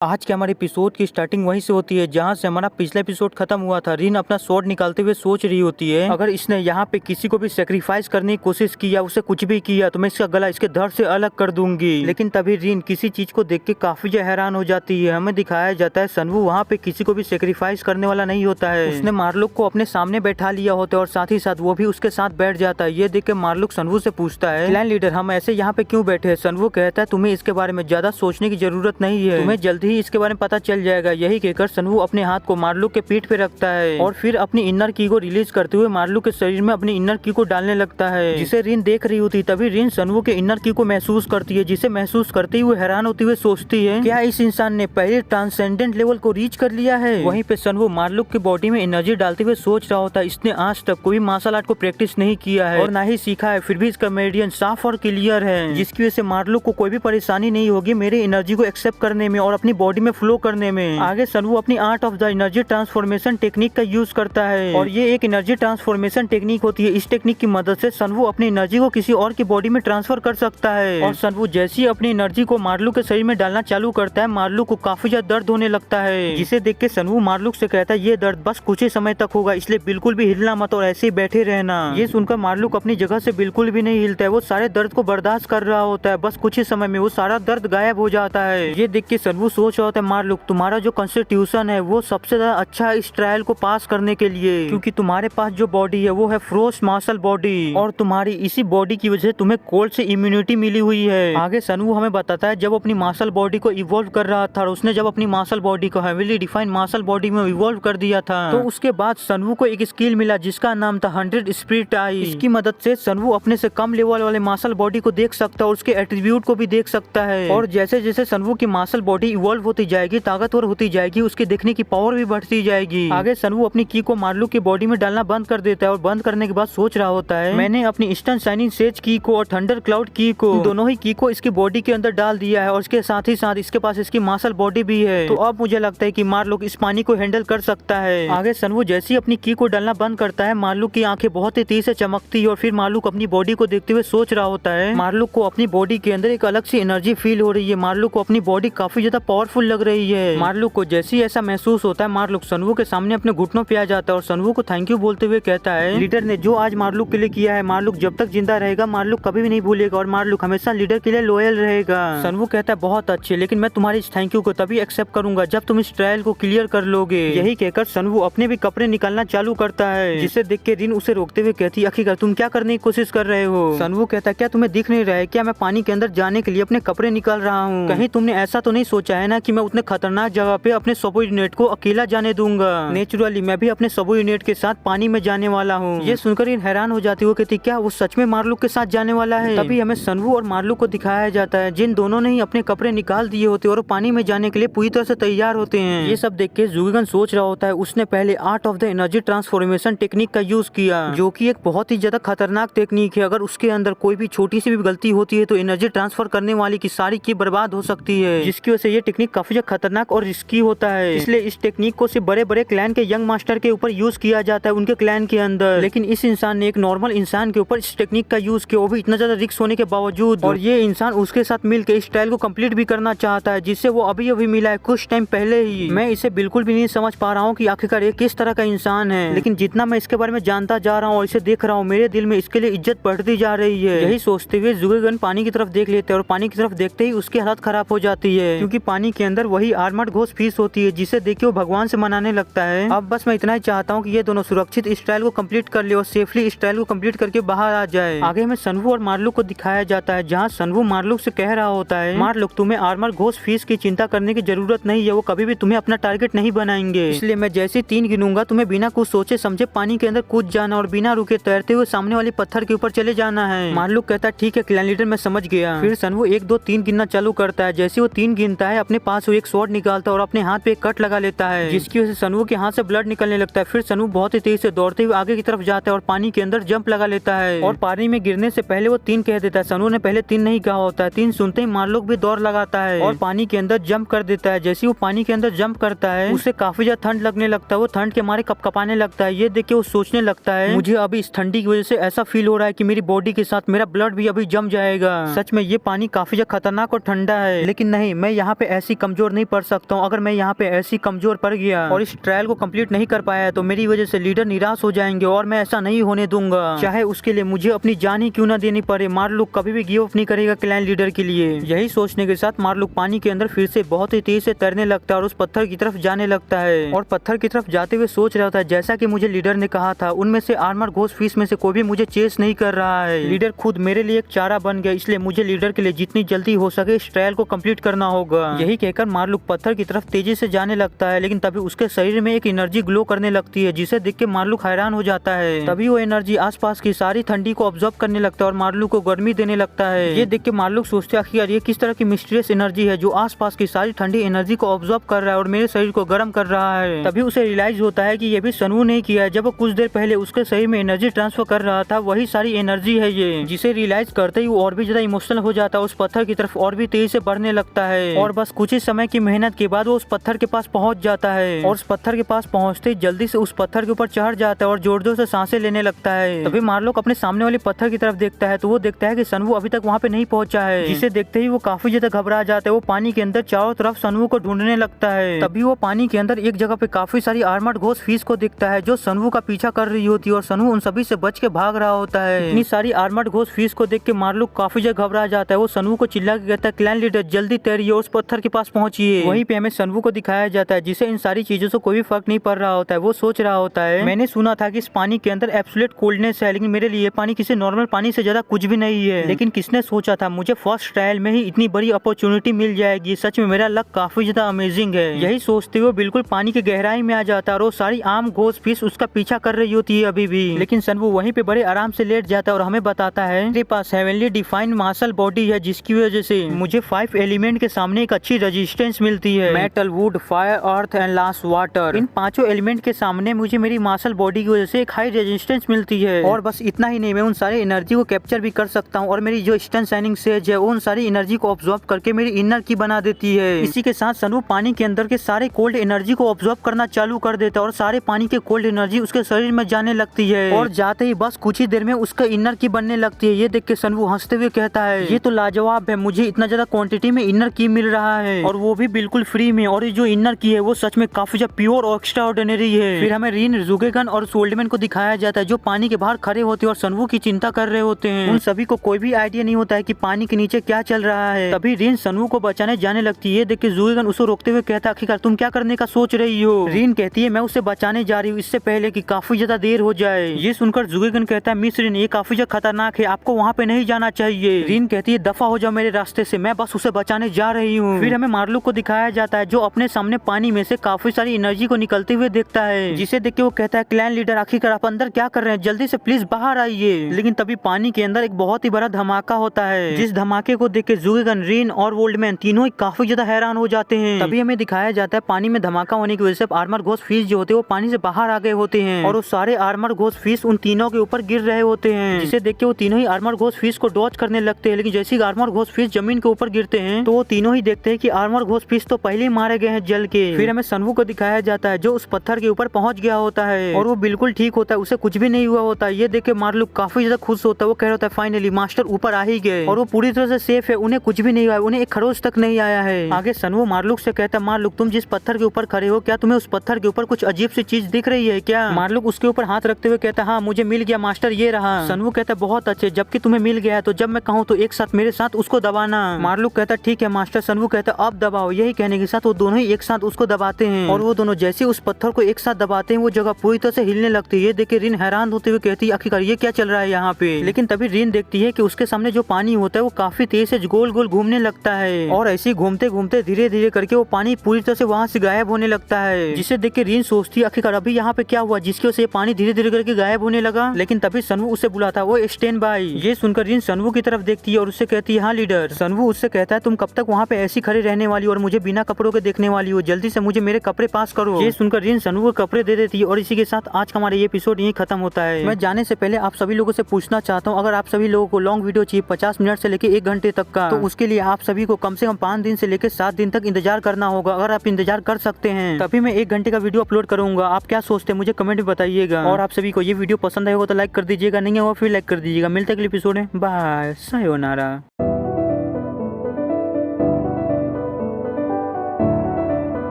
आज के हमारे एपिसोड की स्टार्टिंग वहीं से होती है जहां से हमारा पिछला एपिसोड खत्म हुआ था। रिन अपना स्वॉर्ड निकालते हुए सोच रही होती है, अगर इसने यहाँ पे किसी को भी सेक्रीफाइस करने की कोशिश किया, उसे कुछ भी किया, तो मैं इसका गला इसके धड़ से अलग कर दूंगी। लेकिन तभी रिन किसी चीज को देख के काफी हैरान हो जाती है। हमें दिखाया जाता है सनवू वहाँ पे किसी को भी सेक्रीफाइस करने वाला नहीं होता है। उसने मार्लुक को अपने सामने बैठा लिया होता है और साथ ही साथ वो भी उसके साथ बैठ जाता है। ये देख के मार्लुक सनवू से पूछता है, क्लैन लीडर हम ऐसे यहाँ पे क्यों बैठे हैं? सनवू कहता है तुम्हें इसके बारे में ज्यादा सोचने की जरूरत नहीं है, तुम्हें जल्द ही इसके बारे में पता चल जाएगा। यही कहकर सनवू अपने हाथ को मार्लुक के पीठ पे रखता है और फिर अपनी इनर की को रिलीज करते हुए मार्लुक के शरीर में अपनी इनर की को डालने लगता है, जिसे रिन देख रही होती। तभी रिन सनवू के इनर की को महसूस करती है, जिसे महसूस करते हुए हैरान होती हुए सोचती है क्या इस इंसान ने पहले ट्रांसेंडेंट लेवल को रीच कर लिया है। वहीं पे सनवू मार्लुक की बॉडी में एनर्जी डालते हुए सोच रहा होता है इसने आज तक कोई मार्शल आर्ट को प्रैक्टिस नहीं किया है और ना ही सीखा है, फिर भी इसका मेरिडियन साफ और क्लियर है, जिसकी वजह से मार्लुक को कोई भी परेशानी नहीं होगी मेरे एनर्जी को एक्सेप्ट करने में और अपनी बॉडी में फ्लो करने में। आगे सनवू अपनी art of the energy transformation technique का यूज करता है और ये एक एनर्जी ट्रांसफॉर्मेशन टेक्निक होती है। इस टेक्निक की मदद से सनवू अपनी एनर्जी को किसी और की बॉडी में ट्रांसफर कर सकता है और सनवू जैसी अपनी एनर्जी को मार्लुक के शरीर में डालना चालू करता है, मार्लुक को काफी ज्यादा दर्द होने लगता है, जिसे देख के सनवू मार्लुक से कहता है ये दर्द बस कुछ ही समय तक होगा, इसलिए बिल्कुल भी हिलना मत और ऐसे ही बैठे रहना। ये सुनकर मार्लुक अपनी जगह से बिल्कुल भी नहीं हिलता है, वो सारे दर्द को बर्दाश्त कर रहा होता है। बस कुछ ही समय में वो सारा दर्द गायब हो जाता है। ये देख के सनवू सोच रहा होता है मार्लुक तुम्हारा जो कॉन्स्टिट्यूशन है वो सबसे ज्यादा अच्छा इस ट्रायल को पास करने के लिए, क्योंकि तुम्हारे पास जो बॉडी है वो है फ्रोस्ट मार्शल बॉडी और तुम्हारी इसी बॉडी की वजह से तुम्हें कोल्ड से इम्यूनिटी मिली हुई है। आगे सनवू हमें बताता है जब अपनी मार्शल बॉडी को इवॉल्व कर रहा था और उसने जब अपनी मार्शल बॉडी को हेवीली डिफाइंड मार्शल बॉडी में इवॉल्व कर दिया था, तो उसके बाद सनवू को एक स्किल मिला जिसका नाम था 100 स्पिरिट आई। इसकी मदद से सनवू अपने से कम लेवल वाले मार्शल बॉडी को देख सकता है और उसके एट्रीब्यूट को भी देख सकता है, और जैसे जैसे सनवू की मार्शल बॉडी इवॉल्व होती जाएगी, ताकतवर होती जाएगी, उसके देखने की पावर भी बढ़ती जाएगी। आगे सनवू अपनी की को मार्लुक की बॉडी में डालना बंद कर देता है और बंद करने के बाद सोच रहा होता है मैंने अपनी इंस्टेंट शाइनिंग सेज की को और थंडर क्लाउड की को दोनों ही की को इसकी बॉडी के अंदर डाल दिया है और इसके साथ ही साथ इसके पास इसकी मार्शल बॉडी भी है, तो अब मुझे लगता है कि मार्लुक इस पानी को हैंडल कर सकता है। आगे सनवू जैसे ही अपनी की को डालना बंद करता है, मार्लुक की आंखें बहुत ही तेज से चमकती है और फिर मार्लुक अपनी बॉडी को देखते हुए सोच रहा होता है मार्लुक को अपनी बॉडी के अंदर एक अलग सी एनर्जी फील हो रही है, मार्लुक को अपनी बॉडी काफी ज्यादा पावरफुल लग रही है। मार्लुक को जैसे ही ऐसा महसूस होता है, मार्लुक सनवू के सामने अपने घुटनों पे आ जाता है और सनवू को थैंक यू बोलते हुए कहता है लीडर ने जो आज मार्लुक के लिए किया है, मार्लुक जब तक जिंदा रहेगा मार्लुक कभी भी नहीं भूलेगा और मार्लुक हमेशा लीडर के लिए लॉयल रहेगा। सनवू कहता है बहुत अच्छे, लेकिन मैं तुम्हारी इस थैंक यू को तभी एक्सेप्ट करूंगा जब तुम इस ट्रायल को क्लियर कर लोगे। यही कहकर सनवू अपने भी कपड़े निकालना चालू करता है, जिसे देख के रिन उसे रोकते हुए कहती है आखिरकार तुम क्या करने की कोशिश कर रहे हो? सनवू कहता है क्या तुम्हें दिख नहीं रहा है क्या मैं पानी के अंदर जाने के लिए अपने कपड़े निकाल रहा हूँ? कहीं तुमने ऐसा तो नहीं सोचा है ना कि मैं उतने खतरनाक जगह पे अपने सबो यूनिट को अकेला जाने दूंगा? नेचुरली मैं भी अपने सबो यूनिट के साथ पानी में जाने वाला हूँ। ये सुनकर इन हैरान हो जाती है, वो कहती क्या वो सच में मार्लुक के साथ जाने वाला है? तभी हमें सनवू और मार्लुक को दिखाया जाता है जिन दोनों ने ही अपने कपड़े निकाल दिए होते और पानी में जाने के लिए पूरी तरह से तैयार होते हैं। ये सब देख के जुगेगन सोच रहा होता है उसने पहले art of the energy transformation technique का यूज किया, जो कि एक बहुत ही ज्यादा खतरनाक टेक्निक है। अगर उसके अंदर कोई भी छोटी सी भी गलती होती है तो एनर्जी ट्रांसफर करने वाली की सारी की बर्बाद हो सकती है, जिसकी वजह से ये टेक्निक काफी ज्यादा खतरनाक और रिस्की होता है। इसलिए इस टेक्निक को सिर्फ बड़े बड़े क्लैन के यंग मास्टर के ऊपर यूज किया जाता है, उनके क्लैन के अंदर। लेकिन इस इंसान ने एक नॉर्मल इंसान के ऊपर इस टेक्निक का यूज किया, वो भी इतना ज्यादा रिस्क होने के बावजूद, और ये इंसान उसके साथ मिलकर इस ट्रायल को कंप्लीट भी करना चाहता है, जिससे वो अभी अभी मिला है कुछ टाइम पहले ही। मैं इसे बिल्कुल भी नहीं समझ पा रहा हूँ कि आखिरकार ये किस तरह का इंसान है, लेकिन जितना मैं इसके बारे में जानता जा रहा हूँ और इसे देख रहा हूँ, मेरे दिल में इसके लिए इज्जत बढ़ती जा रही है। यही सोचते हुए जुगेगन पानी की तरफ देख लेते हैं और पानी की तरफ देखते ही उसकी हालत खराब हो जाती है, क्योंकि पानी के अंदर वही आर्मर्ड घोस्ट फिश होती है, जिसे देख के वो भगवान से मनाने लगता है। अब बस मैं इतना ही चाहता हूँ कि ये दोनों सुरक्षित इस ट्रायल को कंप्लीट कर ले और सेफली इस ट्रायल को कंप्लीट करके बाहर आ जाए। आगे हमें सनवू और मार्लुक को दिखाया जाता है, जहाँ सनवू मार्लुक से कह रहा होता है मार्लुक तुम्हें आर्मर घोस्ट फिश की चिंता करने की जरूरत नहीं है, वो कभी भी तुम्हें अपना टारगेट नहीं बनाएंगे, इसलिए मैं जैसे 3 गिनूंगा तुम्हें बिना कुछ सोचे समझे पानी के अंदर कूद जाना और बिना रुके तैरते हुए सामने वाले पत्थर के ऊपर चले जाना है। मार्लुक कहता है ठीक है क्लैन लीडर मैं समझ गया। फिर सनवू 1 2 3 गिनना चालू करता है। जैसे वो 3 गिनता है अपने पास वो एक स्वॉर्ड निकालता है और अपने हाथ पे एक कट लगा लेता है, जिसकी वजह से सनवू के हाथ से ब्लड निकलने लगता है। फिर सनवू बहुत ही तेज से दौड़ते हुए आगे की तरफ जाता है और पानी के अंदर जंप लगा लेता है और पानी में गिरने से पहले वो 3 कह देता है। सनवू ने पहले 3 नहीं कहा होता है। 3 सुनते ही मार्लुक भी दौड़ लगाता है और पानी के अंदर जंप कर देता है। जैसे वो पानी के अंदर जंप करता है उसे काफी ज्यादा ठंड लगने लगता है, वो ठंड के मारे कपकपाने लगता है। ये देख के वो सोचने लगता है मुझे अभी इस ठंडी की वजह से ऐसा फील हो रहा है कि मेरी बॉडी के साथ मेरा ब्लड भी अभी जम जाएगा। सच में ये पानी काफी ज्यादा खतरनाक और ठंडा है, लेकिन नहीं मैं यहाँ पे ऐसे ऐसी कमजोर नहीं पड़ सकता हूँ। अगर मैं यहाँ पे ऐसी कमजोर पड़ गया और इस ट्रायल को कंप्लीट नहीं कर पाया तो मेरी वजह से लीडर निराश हो जाएंगे और मैं ऐसा नहीं होने दूंगा, चाहे उसके लिए मुझे अपनी जान ही क्यों ना देनी पड़े। मार्लुक कभी भी गिव अप नहीं करेगा क्लैन लीडर के लिए। यही सोचने के साथ मार्लुक पानी के अंदर फिर से बहुत ही तेज से तैरने लगता है और उस पत्थर की तरफ जाने लगता है और पत्थर की तरफ जाते हुए सोच रहा था जैसा कि मुझे लीडर ने कहा था उनमें से आर्मर घोस्ट फिश में से कोई भी मुझे चेस नहीं कर रहा है। लीडर खुद मेरे लिए एक चारा बन गया, इसलिए मुझे लीडर के लिए जितनी जल्दी हो सके इस ट्रायल को कंप्लीट करना होगा। यही कहकर मार्लुक पत्थर की तरफ तेजी से जाने लगता है, लेकिन तभी उसके शरीर में एक एनर्जी ग्लो करने लगती है जिसे देख के मार्लुक हैरान हो जाता है। तभी वो एनर्जी आसपास की सारी ठंडी को ऑब्जर्व करने लगता है और मार्लुक को गर्मी देने लगता है। ये देख के मार्लुक सोचते हैं कि यार ये किस तरह की मिस्टीरियस एनर्जी है जो आसपास की सारी ठंडी एनर्जी को ऑब्जर्व कर रहा है और मेरे शरीर को गर्म कर रहा है। तभी उसे रियलाइज होता है कि ये भी सनवू ने किया है। जब वो कुछ देर पहले उसके शरीर में एनर्जी ट्रांसफर कर रहा था वही सारी एनर्जी है ये, जिसे रियलाइज करते ही वो और भी ज्यादा इमोशनल हो जाता है, उस पत्थर की तरफ और भी तेजी से बढ़ने लगता है और बस कुछ ही समय की मेहनत के बाद वो उस पत्थर के पास पहुंच जाता है और उस पत्थर के पास पहुंचते ही जल्दी से उस पत्थर के ऊपर चढ़ जाता है और जोर जोर से सांसें लेने लगता है। तभी मार्लुक अपने सामने वाले पत्थर की तरफ देखता है तो वो देखता है कि सनवू अभी तक वहाँ पे नहीं पहुंचा है, जिसे देखते ही वो काफी ज्यादा घबरा जाता है। वो पानी के अंदर चारों तरफ सनवू को ढूंढने लगता है। तभी वो पानी के अंदर एक जगह पे काफी सारी आर्मर्ड घोस्ट फिश को दिखता है जो सनवू का पीछा कर रही होती है और सनवू उन सभी से बच के भाग रहा होता है। इतनी सारी आर्मर्ड घोस्ट फिश को देख के मार्लुक काफी ज्यादा घबरा जाता है। वो सनवू को चिल्ला के कहता है क्लैन लीडर जल्दी तैरिए उस पत्थर के पास पहुंचिए। वहीं पे हमें सनवू को दिखाया जाता है जिसे इन सारी चीजों से कोई भी फर्क नहीं पड़ रहा होता है। वो सोच रहा होता है मैंने सुना था कि इस पानी के अंदर एब्सोल्यूट कोल्डनेस है, लेकिन मेरे लिए पानी किसी नॉर्मल पानी से ज्यादा कुछ भी नहीं है। लेकिन किसने सोचा था मुझे फर्स्ट ट्रायल में ही इतनी बड़ी अपॉर्चुनिटी मिल जाएगी। सच में मेरा लक काफी ज्यादा अमेजिंग है। यही सोचते हुए बिल्कुल पानी की गहराई में आ जाता है और वो सारी आम घोस्ट फिश उसका पीछा कर रही होती है अभी भी। लेकिन सनवू वहीं पे बड़े आराम से लेट जाता है और हमें बताता है मेरे पास हेवनली डिफाइंड मार्शल बॉडी है जिसकी वजह से मुझे 5 एलिमेंट के सामने एक अच्छी रेजिस्टेंस मिलती है, metal, wood, fire, earth and last water. इन पांचों एलिमेंट के सामने मुझे मेरी मार्शल बॉडी की वजह से एक हाई रेजिस्टेंस मिलती है और बस इतना ही नहीं, मैं उन सारे एनर्जी को कैप्चर भी कर सकता हूँ और मेरी जो ईस्टर्न शाइनिंग सेज है उन सारी एनर्जी को ऑब्जॉर्व करके मेरी इनर की बना देती है। इसी के साथ सनवू पानी के अंदर के सारे कोल्ड एनर्जी को ऑब्जॉर्व करना चालू कर देता है और सारे पानी के कोल्ड एनर्जी उसके शरीर में जाने लगती है और जाते ही बस कुछ ही देर में उसका इनर की बनने लगती है। ये देख के सनवू हंसते हुए कहता है ये तो लाजवाब है, मुझे इतना ज्यादा क्वांटिटी में इनर की मिल रहा है और वो भी बिल्कुल फ्री में, और ये जो इनर की है वो सच में काफी ज्यादा प्योर और एक्स्ट्रा ऑर्डिनरी है। फिर हमें रीन, जुगेगन और सोल्डमैन को दिखाया जाता है जो पानी के बाहर खड़े होते हैं और सनवू की चिंता कर रहे होते हैं। उन सभी को कोई भी आइडिया नहीं होता है कि पानी के नीचे क्या चल रहा है। तभी रीन सनवू को बचाने जाने लगती है। देख के जुगेगन उसे रोकते हुए कहता है आखिरकार तुम क्या करने का सोच रही हो। रीन कहती है मैं उसे बचाने जा रही हूँ इससे पहले कि काफी ज्यादा देर हो जाए। ये सुनकर जुगेगन कहता है मिस रीन ये काफी ज्यादा खतरनाक है, आपको वहाँ पे नहीं जाना चाहिए। रीन कहती है दफा हो जाओ मेरे रास्ते से, मैं बस उसे बचाने जा रही हूँ। फिर हमें मार्लुक को दिखाया जाता है जो अपने सामने पानी में से काफी सारी एनर्जी को निकलते हुए देखता है, जिसे देख के वो कहता है क्लैन लीडर आखिरकार आप अंदर क्या कर रहे हैं, जल्दी से प्लीज बाहर आइए। लेकिन तभी पानी के अंदर एक बहुत ही बड़ा धमाका होता है, जिस धमाके को देख के जुगेगन, रीन और वोल्डमैन तीनों ही काफी ज्यादा हैरान हो जाते हैं। तभी हमें दिखाया जाता है पानी में धमाका होने की वजह से आर्मर घोस्ट फिश जो होते हैं वो पानी से बाहर आ गए होते हैं और वो सारे आर्मर घोस्ट फिश उन तीनों के ऊपर गिर रहे होते हैं, जिसे देख के वो तीनों ही आर्मर घोस्ट फिश को डॉच करने लगते हैं। लेकिन जैसे ही आर्मर घोस्ट फिश जमीन के ऊपर गिरते हैं तो वो तीनों ही देखते हैं कि आर्मर घोस्ट फिश तो पहले ही मारे गए हैं जल के। फिर हमें सनवू को दिखाया जाता है जो उस पत्थर के ऊपर पहुंच गया होता है और वो बिल्कुल ठीक होता है, उसे कुछ भी नहीं हुआ होता है। ये देख के मार्लुक काफी ज्यादा खुश होता है। वो कह रहा होता है फाइनली मास्टर ऊपर आ ही गए और वो पूरी तरह से सेफ है, उन्हें कुछ भी नहीं हुआ, उन्हें एक खरोच तक नहीं आया है। आगे सनवू मार्लुक से कहता है मार्लुक तुम जिस पत्थर के ऊपर खड़े हो क्या तुम्हें उस पत्थर के ऊपर कुछ अजीब सी चीज दिख रही है क्या। मार्लुक उसके ऊपर हाथ रखते हुए कहता है हाँ मुझे मिल गया मास्टर, ये रहा। सनवू कहता है बहुत अच्छे, जबकि तुम्हें मिल गया है तो जब मैं कहूँ तो एक साथ मेरे साथ उसको दबाना। मार्लुक कहता है ठीक है मास्टर। सनवू कहता है अब दबाओ। यही कहने के साथ वो दोनों ही एक साथ उसको दबाते हैं और वो दोनों जैसे उस पत्थर को एक साथ दबाते हैं वो जगह पूरी तरह से हिलने लगती है। ये देख के रीन हैरान होते हुए कहती है आखिरकार ये क्या चल रहा है यहाँ पे। लेकिन तभी रीन देखती है कि उसके सामने जो पानी होता है वो काफी तेज से गोल गोल घूमने लगता है और ऐसे घूमते घूमते धीरे धीरे करके वो पानी पूरी तरह से वहाँ से गायब होने लगता है, जिसे देख के रीन सोचती है आखिरकार अभी यहाँ पे क्या हुआ जिसकी वजह से पानी धीरे धीरे करके गायब होने लगा। लेकिन तभी सनवू उसे बुलाता है, वो स्टैंड बाय। ये सुनकर रीन सनवू की तरफ देखती है और उससे कहती है हाँ लीडर। सनवू उससे कहता है तुम कब तक वहाँ पे ऐसी खड़े रहने वाली और मुझे बिना कपड़ों के देखने वाली हो, जल्दी से मुझे मेरे कपड़े पास करो। ये सुनकर रीन सनवू को कपड़े दे देती है और इसी के साथ आज का हमारा ये एपिसोड यही खत्म होता है। मैं जाने से पहले आप सभी लोगों से पूछना चाहता हूँ अगर आप सभी लोगों को लॉन्ग वीडियो चाहिए 50 मिनट से लेकर 1 घंटे तक का, तो उसके लिए आप सभी को कम से कम 5 दिन से लेकर 7 दिन तक इंतजार करना होगा। अगर आप इंतजार कर सकते हैं तभी मैं 1 घंटे का वीडियो अपलोड करूंगा। आप क्या सोचते हैं मुझे कमेंट में बताइएगा और आप सभी को ये वीडियो पसंद आएगा तो लाइक कर दीजिएगा, नहीं होगा फिर लाइक कर दीजिएगा। मिलते अगले एपिसोड में, बाय, सायोनारा।